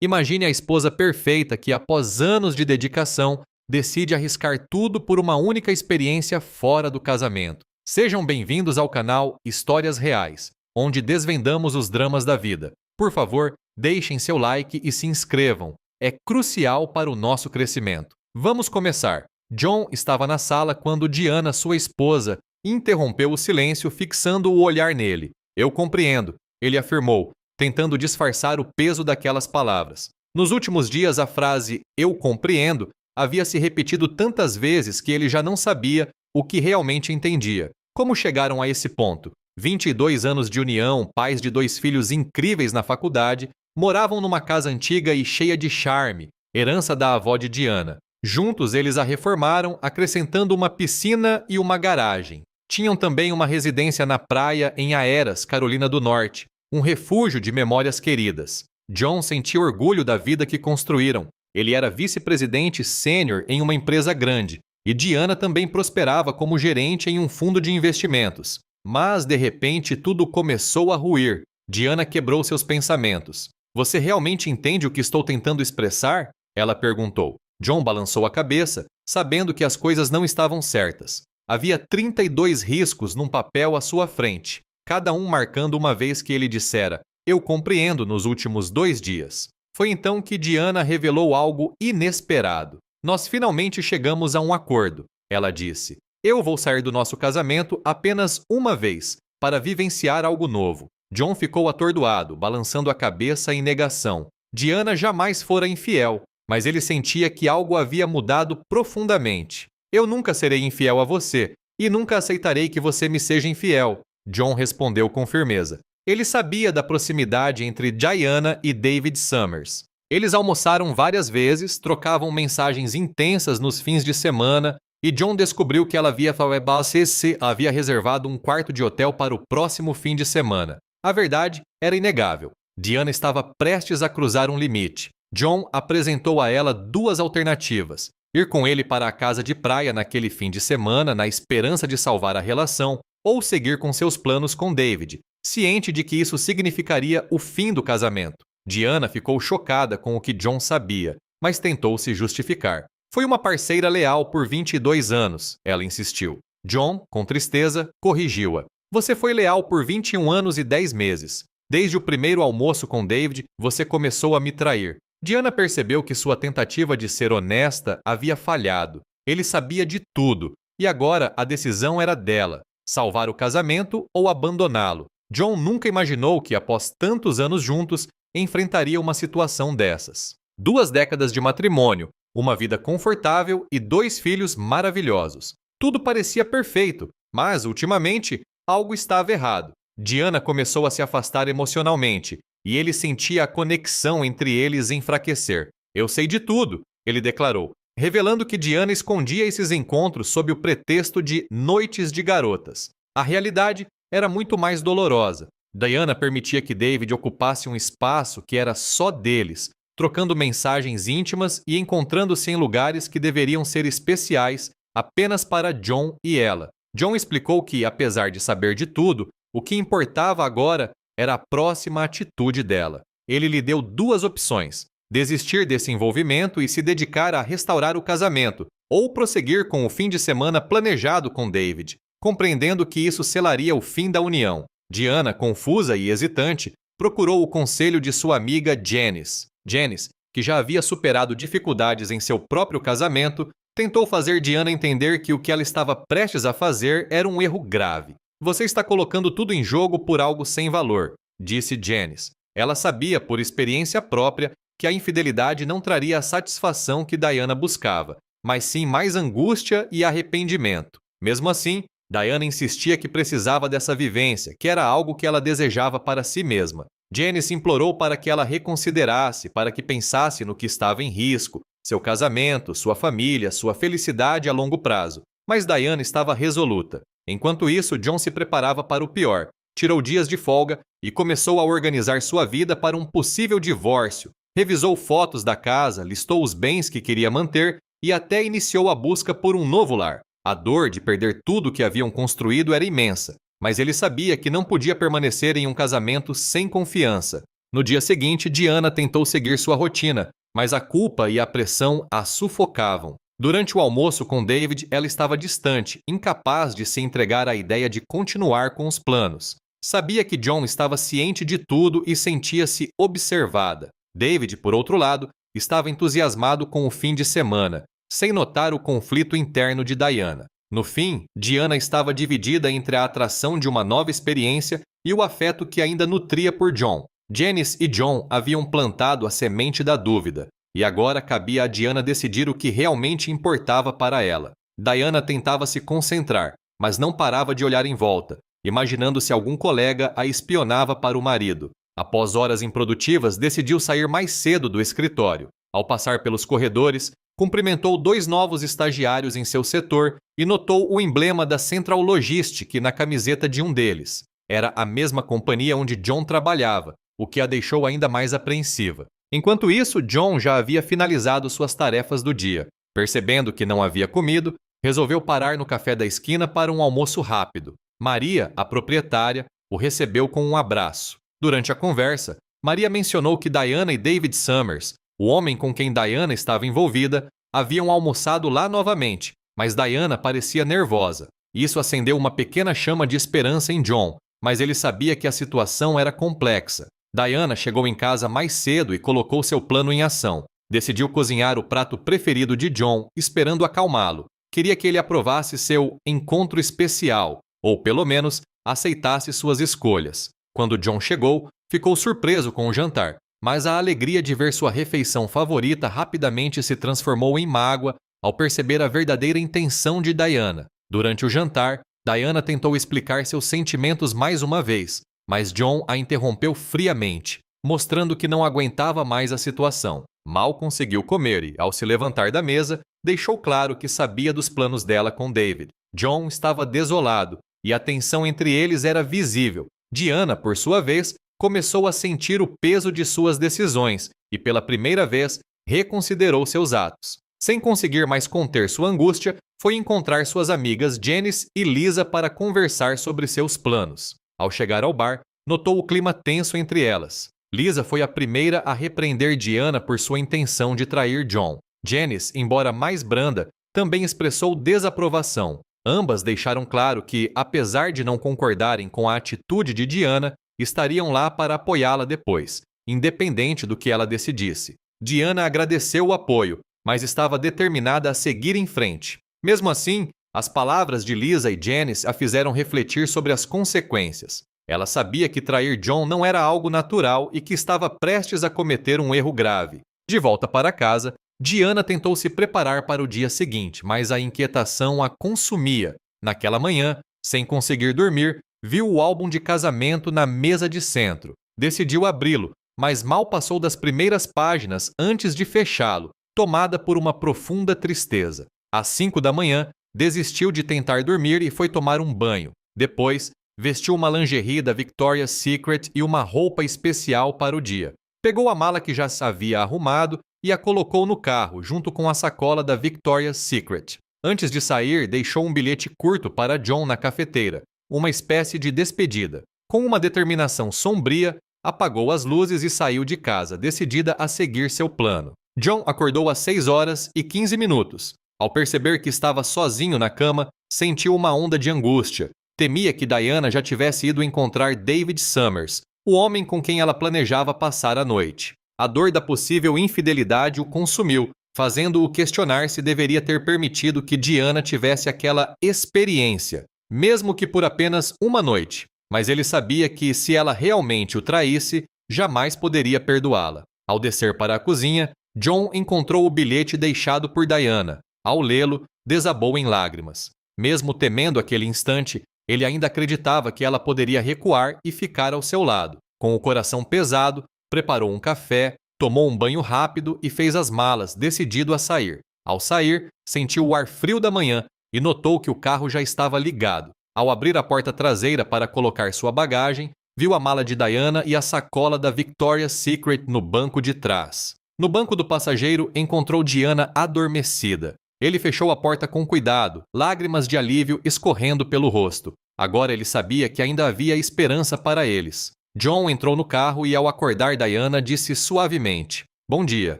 Imagine a esposa perfeita que, após anos de dedicação, decide arriscar tudo por uma única experiência fora do casamento. Sejam bem-vindos ao canal Histórias Reais, onde desvendamos os dramas da vida. Por favor, deixem seu like e se inscrevam. É crucial para o nosso crescimento. Vamos começar. John estava na sala quando Diana, sua esposa, interrompeu o silêncio fixando o olhar nele. Eu compreendo, ele afirmou, tentando disfarçar o peso daquelas palavras. Nos últimos dias, a frase "eu compreendo" havia se repetido tantas vezes que ele já não sabia o que realmente entendia. Como chegaram a esse ponto? 22 anos de união, pais de 2 filhos incríveis na faculdade, moravam numa casa antiga e cheia de charme, herança da avó de Diana. Juntos, eles a reformaram, acrescentando uma piscina e uma garagem. Tinham também uma residência na praia em Aeras, Carolina do Norte, um refúgio de memórias queridas. John sentia orgulho da vida que construíram. Ele era vice-presidente sênior em uma empresa grande, e Diana também prosperava como gerente em um fundo de investimentos. Mas, de repente, tudo começou a ruir. Diana quebrou seus pensamentos. "Você realmente entende o que estou tentando expressar?" ela perguntou. John balançou a cabeça, sabendo que as coisas não estavam certas. Havia 32 riscos num papel à sua frente, cada um marcando uma vez que ele dissera "eu compreendo" nos últimos 2 dias. Foi então que Diana revelou algo inesperado. "Nós finalmente chegamos a um acordo", ela disse. "Eu vou sair do nosso casamento apenas uma vez, para vivenciar algo novo." John ficou atordoado, balançando a cabeça em negação. Diana jamais fora infiel, mas ele sentia que algo havia mudado profundamente. "Eu nunca serei infiel a você, e nunca aceitarei que você me seja infiel", John respondeu com firmeza. Ele sabia da proximidade entre Diana e David Summers. Eles almoçaram várias vezes, trocavam mensagens intensas nos fins de semana, e John descobriu que ela havia reservado um quarto de hotel para o próximo fim de semana. A verdade era inegável. Diana estava prestes a cruzar um limite. John apresentou a ela 2 alternativas: ir com ele para a casa de praia naquele fim de semana na esperança de salvar a relação, ou seguir com seus planos com David, ciente de que isso significaria o fim do casamento. Diana ficou chocada com o que John sabia, mas tentou se justificar. "Foi uma parceira leal por 22 anos", ela insistiu. John, com tristeza, corrigiu-a. "Você foi leal por 21 anos e 10 meses. Desde o primeiro almoço com David, você começou a me trair." Diana percebeu que sua tentativa de ser honesta havia falhado. Ele sabia de tudo, e agora a decisão era dela: salvar o casamento ou abandoná-lo. John nunca imaginou que, após tantos anos juntos, enfrentaria uma situação dessas. 2 décadas de matrimônio, uma vida confortável e 2 filhos maravilhosos. Tudo parecia perfeito, mas, ultimamente, algo estava errado. Diana começou a se afastar emocionalmente, e ele sentia a conexão entre eles enfraquecer. "Eu sei de tudo", ele declarou, revelando que Diana escondia esses encontros sob o pretexto de noites de garotas. A realidade era muito mais dolorosa. Diana permitia que David ocupasse um espaço que era só deles, trocando mensagens íntimas e encontrando-se em lugares que deveriam ser especiais apenas para John e ela. John explicou que, apesar de saber de tudo, o que importava agora era a próxima atitude dela. Ele lhe deu 2 opções: desistir desse envolvimento e se dedicar a restaurar o casamento, ou prosseguir com o fim de semana planejado com David, compreendendo que isso selaria o fim da união. Diana, confusa e hesitante, procurou o conselho de sua amiga Janice. Janice, que já havia superado dificuldades em seu próprio casamento, tentou fazer Diana entender que o que ela estava prestes a fazer era um erro grave. "Você está colocando tudo em jogo por algo sem valor", disse Janice. Ela sabia, por experiência própria, que a infidelidade não traria a satisfação que Diana buscava, mas sim mais angústia e arrependimento. Mesmo assim, Diana insistia que precisava dessa vivência, que era algo que ela desejava para si mesma. Janice implorou para que ela reconsiderasse, para que pensasse no que estava em risco: seu casamento, sua família, sua felicidade a longo prazo. Mas Diana estava resoluta. Enquanto isso, John se preparava para o pior. Tirou dias de folga e começou a organizar sua vida para um possível divórcio. Revisou fotos da casa, listou os bens que queria manter e até iniciou a busca por um novo lar. A dor de perder tudo que haviam construído era imensa, mas ele sabia que não podia permanecer em um casamento sem confiança. No dia seguinte, Diana tentou seguir sua rotina, mas a culpa e a pressão a sufocavam. Durante o almoço com David, ela estava distante, incapaz de se entregar à ideia de continuar com os planos. Sabia que John estava ciente de tudo e sentia-se observada. David, por outro lado, estava entusiasmado com o fim de semana, sem notar o conflito interno de Diana. No fim, Diana estava dividida entre a atração de uma nova experiência e o afeto que ainda nutria por John. Janice e John haviam plantado a semente da dúvida, e agora cabia a Diana decidir o que realmente importava para ela. Diana tentava se concentrar, mas não parava de olhar em volta, imaginando se algum colega a espionava para o marido. Após horas improdutivas, decidiu sair mais cedo do escritório. Ao passar pelos corredores, cumprimentou 2 novos estagiários em seu setor e notou o emblema da Central Logistic na camiseta de um deles. Era a mesma companhia onde John trabalhava, o que a deixou ainda mais apreensiva. Enquanto isso, John já havia finalizado suas tarefas do dia. Percebendo que não havia comido, resolveu parar no café da esquina para um almoço rápido. Maria, a proprietária, o recebeu com um abraço. Durante a conversa, Maria mencionou que Diana e David Summers, o homem com quem Diana estava envolvida, haviam almoçado lá novamente, mas Diana parecia nervosa. Isso acendeu uma pequena chama de esperança em John, mas ele sabia que a situação era complexa. Diana chegou em casa mais cedo e colocou seu plano em ação. Decidiu cozinhar o prato preferido de John, esperando acalmá-lo. Queria que ele aprovasse seu encontro especial, ou pelo menos aceitasse suas escolhas. Quando John chegou, ficou surpreso com o jantar, mas a alegria de ver sua refeição favorita rapidamente se transformou em mágoa ao perceber a verdadeira intenção de Diana. Durante o jantar, Diana tentou explicar seus sentimentos mais uma vez, mas John a interrompeu friamente, mostrando que não aguentava mais a situação. Mal conseguiu comer e, ao se levantar da mesa, deixou claro que sabia dos planos dela com David. John estava desolado e a tensão entre eles era visível. Diana, por sua vez, começou a sentir o peso de suas decisões e, pela primeira vez, reconsiderou seus atos. Sem conseguir mais conter sua angústia, foi encontrar suas amigas Janice e Lisa para conversar sobre seus planos. Ao chegar ao bar, notou o clima tenso entre elas. Lisa foi a primeira a repreender Diana por sua intenção de trair John. Janice, embora mais branda, também expressou desaprovação. Ambas deixaram claro que, apesar de não concordarem com a atitude de Diana, estariam lá para apoiá-la depois, independente do que ela decidisse. Diana agradeceu o apoio, mas estava determinada a seguir em frente. Mesmo assim, as palavras de Lisa e Janice a fizeram refletir sobre as consequências. Ela sabia que trair John não era algo natural e que estava prestes a cometer um erro grave. De volta para casa, Diana tentou se preparar para o dia seguinte, mas a inquietação a consumia. Naquela manhã, sem conseguir dormir, viu o álbum de casamento na mesa de centro. Decidiu abri-lo, mas mal passou das primeiras páginas antes de fechá-lo, tomada por uma profunda tristeza. Às 5 da manhã, desistiu de tentar dormir e foi tomar um banho. Depois, vestiu uma lingerie da Victoria's Secret e uma roupa especial para o dia. Pegou a mala que já havia arrumado e a colocou no carro, junto com a sacola da Victoria's Secret. Antes de sair, deixou um bilhete curto para John na cafeteira, uma espécie de despedida. Com uma determinação sombria, apagou as luzes e saiu de casa, decidida a seguir seu plano. John acordou às 6h15. Ao perceber que estava sozinho na cama, sentiu uma onda de angústia. Temia que Diana já tivesse ido encontrar David Summers, o homem com quem ela planejava passar a noite. A dor da possível infidelidade o consumiu, fazendo-o questionar se deveria ter permitido que Diana tivesse aquela experiência, mesmo que por apenas uma noite. Mas ele sabia que, se ela realmente o traísse, jamais poderia perdoá-la. Ao descer para a cozinha, John encontrou o bilhete deixado por Diana. Ao lê-lo, desabou em lágrimas. Mesmo temendo aquele instante, ele ainda acreditava que ela poderia recuar e ficar ao seu lado. Com o coração pesado, preparou um café, tomou um banho rápido e fez as malas, decidido a sair. Ao sair, sentiu o ar frio da manhã e notou que o carro já estava ligado. Ao abrir a porta traseira para colocar sua bagagem, viu a mala de Diana e a sacola da Victoria's Secret no banco de trás. No banco do passageiro, encontrou Diana adormecida. Ele fechou a porta com cuidado, lágrimas de alívio escorrendo pelo rosto. Agora ele sabia que ainda havia esperança para eles. John entrou no carro e, ao acordar Diana, disse suavemente: "Bom dia."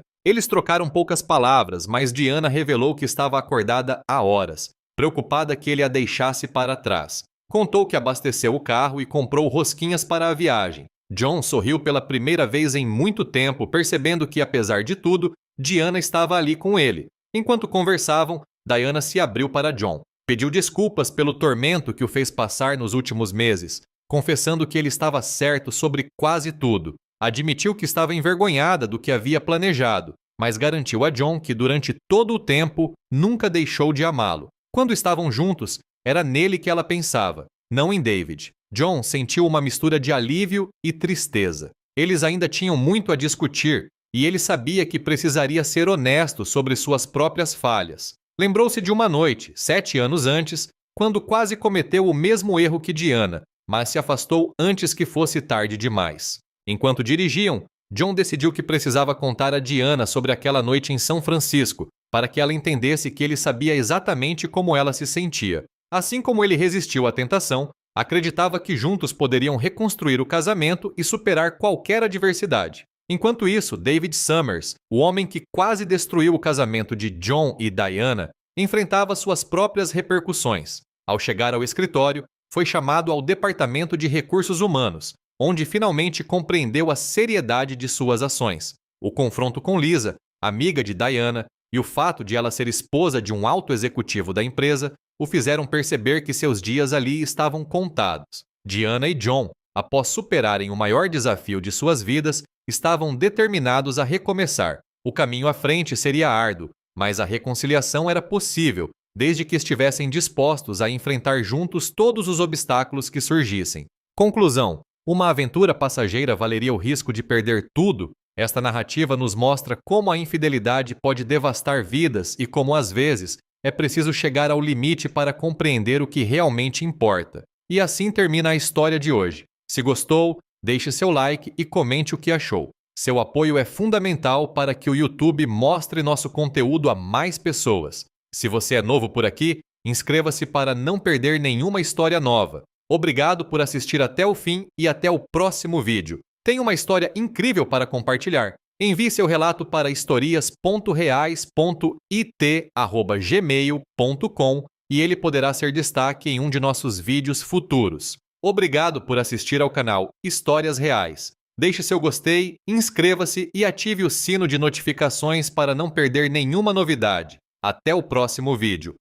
Eles trocaram poucas palavras, mas Diana revelou que estava acordada há horas, preocupada que ele a deixasse para trás. Contou que abasteceu o carro e comprou rosquinhas para a viagem. John sorriu pela primeira vez em muito tempo, percebendo que, apesar de tudo, Diana estava ali com ele. Enquanto conversavam, Diana se abriu para John. Pediu desculpas pelo tormento que o fez passar nos últimos meses, confessando que ele estava certo sobre quase tudo. Admitiu que estava envergonhada do que havia planejado, mas garantiu a John que durante todo o tempo nunca deixou de amá-lo. Quando estavam juntos, era nele que ela pensava, não em David. John sentiu uma mistura de alívio e tristeza. Eles ainda tinham muito a discutir, e ele sabia que precisaria ser honesto sobre suas próprias falhas. Lembrou-se de uma noite, 7 anos antes, quando quase cometeu o mesmo erro que Diana, mas se afastou antes que fosse tarde demais. Enquanto dirigiam, John decidiu que precisava contar a Diana sobre aquela noite em São Francisco, para que ela entendesse que ele sabia exatamente como ela se sentia. Assim como ele resistiu à tentação, acreditava que juntos poderiam reconstruir o casamento e superar qualquer adversidade. Enquanto isso, David Summers, o homem que quase destruiu o casamento de John e Diana, enfrentava suas próprias repercussões. Ao chegar ao escritório, foi chamado ao Departamento de Recursos Humanos, onde finalmente compreendeu a seriedade de suas ações. O confronto com Lisa, amiga de Diana, e o fato de ela ser esposa de um alto executivo da empresa o fizeram perceber que seus dias ali estavam contados. Diana e John, após superarem o maior desafio de suas vidas, estavam determinados a recomeçar. O caminho à frente seria árduo, mas a reconciliação era possível, desde que estivessem dispostos a enfrentar juntos todos os obstáculos que surgissem. Conclusão: uma aventura passageira valeria o risco de perder tudo? Esta narrativa nos mostra como a infidelidade pode devastar vidas e como, às vezes, é preciso chegar ao limite para compreender o que realmente importa. E assim termina a história de hoje. Se gostou, deixe seu like e comente o que achou. Seu apoio é fundamental para que o YouTube mostre nosso conteúdo a mais pessoas. Se você é novo por aqui, inscreva-se para não perder nenhuma história nova. Obrigado por assistir até o fim e até o próximo vídeo. Tem uma história incrível para compartilhar? Envie seu relato para historias.reais.it@gmail.com e ele poderá ser destaque em um de nossos vídeos futuros. Obrigado por assistir ao canal Histórias Reais. Deixe seu gostei, inscreva-se e ative o sino de notificações para não perder nenhuma novidade. Até o próximo vídeo.